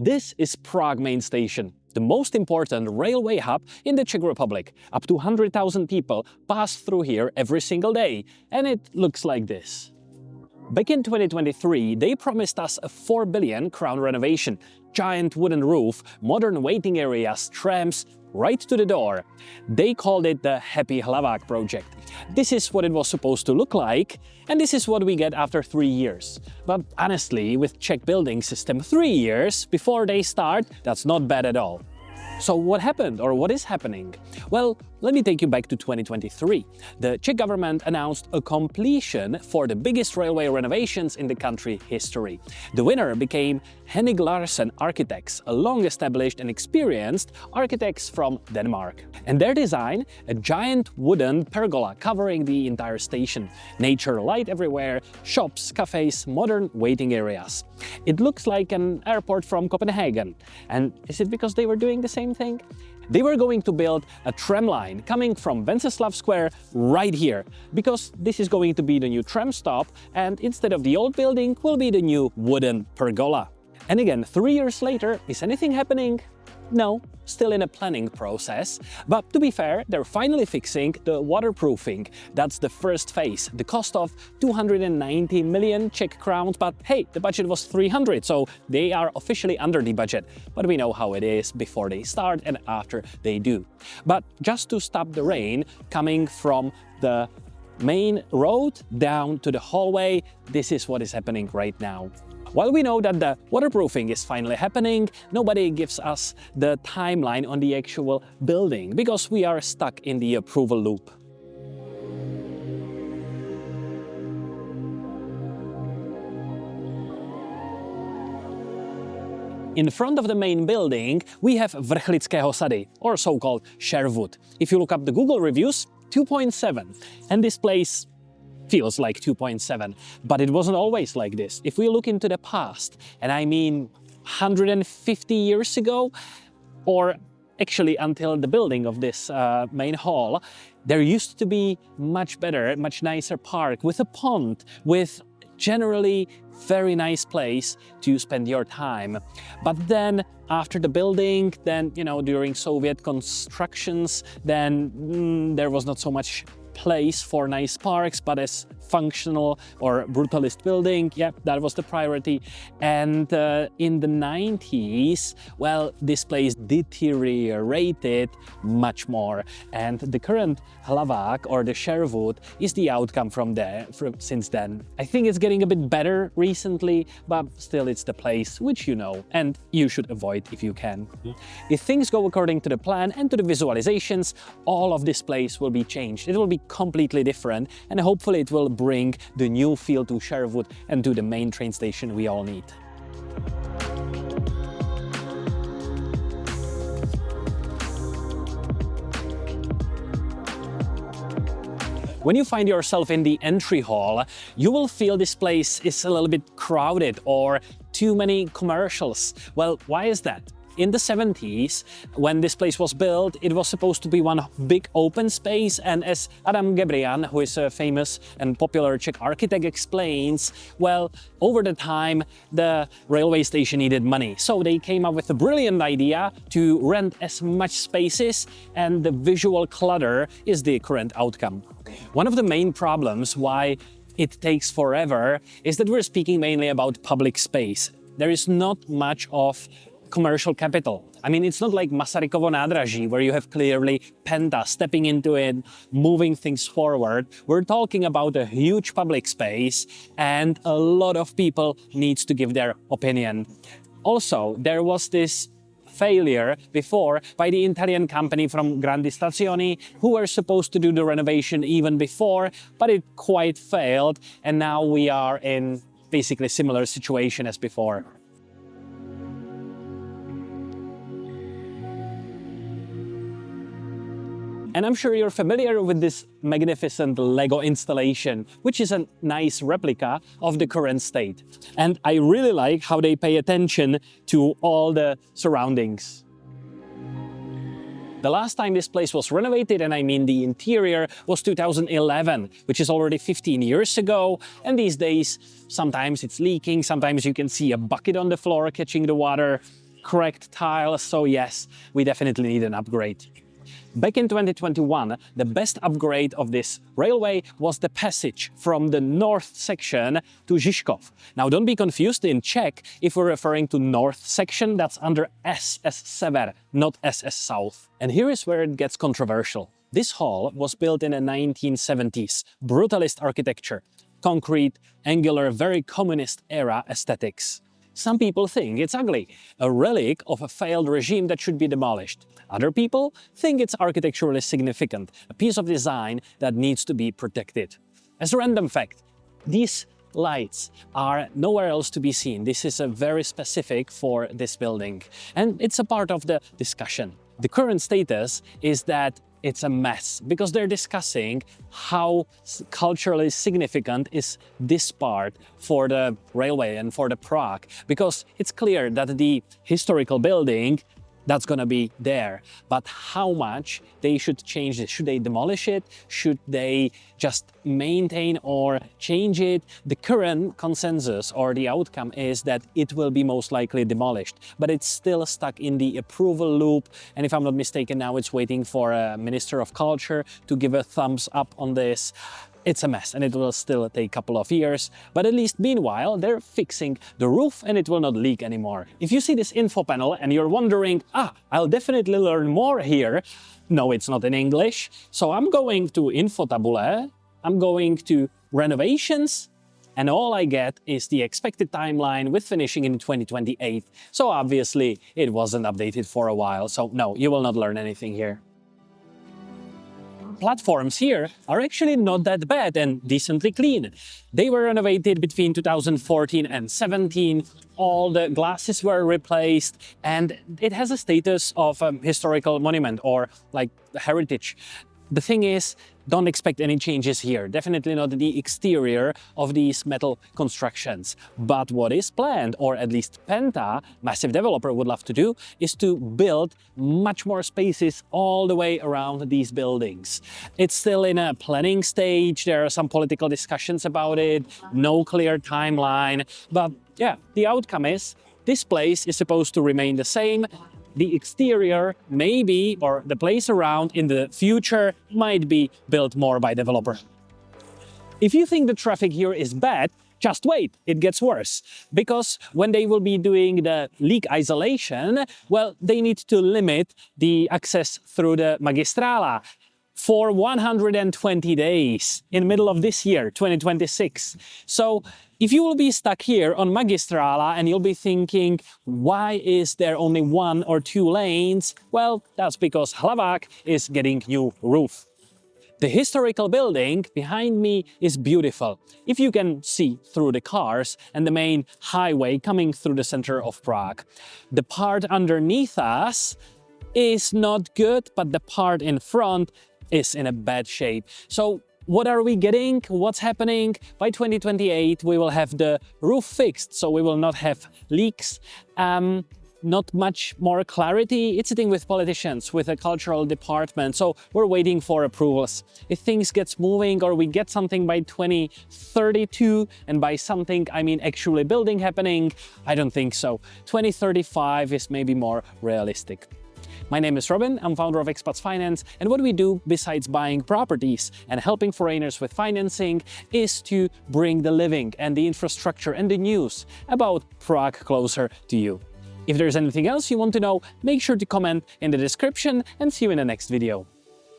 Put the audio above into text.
This is Prague Main Station, the most important railway hub in the Czech Republic. Up to 100,000 people pass through here every single day, and it looks like this. Back in 2023, they promised us a 4 billion crown renovation. Giant wooden roof, modern waiting areas, trams, right to the door. They called it the Happy Hlavák project. This is what it was supposed to look like, and this is what we get after 3 years. But honestly, with Czech building system, 3 years before they start, that's not bad at all. So what happened, or what is happening? Well, let me take you back to 2023. The Czech government announced a completion for the biggest railway renovations in the country history. The winner became Henning Larsen Architects, a long-established and experienced architects from Denmark. And their design, a giant wooden pergola covering the entire station. Nature light everywhere, shops, cafes, modern waiting areas. It looks like an airport from Copenhagen. And is it because they were doing the same thing? They were going to build a tram line coming from Wenceslav Square right here, because this is going to be the new tram stop, and instead of the old building will be the new wooden pergola. And again, 3 years later, is anything happening? No, still in a planning process. But to be fair, they're finally fixing the waterproofing. That's the first phase. The cost of 290 million Czech crowns, but hey, the budget was 300, so they are officially under the budget. But we know how it is before they start and after they do. But just to stop the rain coming from the main road down to the hallway, this is what is happening right now. While we know that the waterproofing is finally happening, nobody gives us the timeline on the actual building, because we are stuck in the approval loop. In front of the main building, we have Vrchlického sady, or so-called Sherwood. If you look up the Google reviews, 2.7. And this place feels like 2.7, but it wasn't always like this. If we look into the past, and I mean 150 years ago, or actually until the building of this main hall, there used to be much better, much nicer park with a pond, with generally very nice place to spend your time. But then after the building, then, you know, during Soviet constructions, then there was not so much place for nice parks, but as functional or brutalist building, yeah, that was the priority. And in the 90s, well, this place deteriorated much more. And the current Hlavák, or the Sherwood, is the outcome from since then. I think it's getting a bit better recently, but still it's the place which you know, and you should avoid if you can. If things go according to the plan and to the visualizations, all of this place will be changed. It will be completely different, and hopefully it will bring the new feel to Sherwood and to the main train station we all need. When you find yourself in the entry hall, you will feel this place is a little bit crowded or too many commercials. Well, why is that? In the 70s, when this place was built, it was supposed to be one big open space, and as Adam Gebrian, who is a famous and popular Czech architect, explains, well, over the time, the railway station needed money. So they came up with a brilliant idea to rent as much spaces, and the visual clutter is the current outcome. One of the main problems why it takes forever is that we're speaking mainly about public space. There is not much of commercial capital. I mean, it's not like Masarykovo nádraží, where you have clearly Penta stepping into it, moving things forward. We're talking about a huge public space, and a lot of people needs to give their opinion. Also, there was this failure before by the Italian company from Grandi Stazioni, who were supposed to do the renovation even before, but it quite failed, and now we are in basically similar situation as before. And I'm sure you're familiar with this magnificent Lego installation, which is a nice replica of the current state. And I really like how they pay attention to all the surroundings. The last time this place was renovated, and I mean the interior, was 2011, which is already 15 years ago. And these days, sometimes it's leaking, sometimes you can see a bucket on the floor catching the water. cracked tiles, so yes, we definitely need an upgrade. Back in 2021, the best upgrade of this railway was the passage from the north section to Žižkov. Now don't be confused, in Czech, if we're referring to north section, that's under SS Sever, not SS South. And here is where it gets controversial. This hall was built in the 1970s, Brutalist architecture, concrete, angular, very communist era aesthetics. Some people think it's ugly, a relic of a failed regime that should be demolished. Other people think it's architecturally significant, a piece of design that needs to be protected. As a random fact, these lights are nowhere else to be seen. This is a very specific for this building, and it's a part of the discussion. The current status is that it's a mess, because they're discussing how culturally significant is this part for the railway and for the Prague, because it's clear that the historical building, that's gonna be there. But how much they should change this? Should they demolish it? Should they just maintain or change it? The current consensus or the outcome is that it will be most likely demolished, but it's still stuck in the approval loop. And if I'm not mistaken, now it's waiting for a Minister of Culture to give a thumbs up on this. It's a mess and it will still take a couple of years, but at least meanwhile they're fixing the roof and it will not leak anymore. If you see this info panel and you're wondering, I'll definitely learn more here. No, it's not in English. So I'm going to info tabule, I'm going to renovations, and all I get is the expected timeline with finishing in 2028. So obviously it wasn't updated for a while. So no, you will not learn anything here. Platforms here are actually not that bad and decently clean. They were renovated between 2014 and 17. All the glasses were replaced and it has a status of a historical monument or like heritage. The thing is, don't expect any changes here. Definitely not the exterior of these metal constructions. But what is planned, or at least Penta, massive developer, would love to do, is to build much more spaces all the way around these buildings. It's still in a planning stage. There are some political discussions about it, no clear timeline. But yeah, the outcome is this place is supposed to remain the same. The exterior, maybe, or the place around in the future might be built more by developer. If you think the traffic here is bad, just wait, it gets worse. Because when they will be doing the leak isolation, well, they need to limit the access through the Magistrala for 120 days in the middle of this year, 2026. So if you will be stuck here on Magistrala and you'll be thinking, why is there only 1 or 2 lanes? Well, that's because Hlavák is getting new roof. The historical building behind me is beautiful. If you can see through the cars and the main highway coming through the center of Prague. The part underneath us is not good, but the part in front is in a bad shape. So what are we getting? What's happening? By 2028, we will have the roof fixed, so we will not have leaks. Not much more clarity. It's sitting with politicians, with a cultural department, so we're waiting for approvals. If things get moving or we get something by 2032, and by something I mean actually building happening, I don't think so. 2035 is maybe more realistic. My name is Robin, I'm founder of Expats Finance, and what we do, besides buying properties and helping foreigners with financing, is to bring the living and the infrastructure and the news about Prague closer to you. If there's anything else you want to know, make sure to comment in the description and see you in the next video.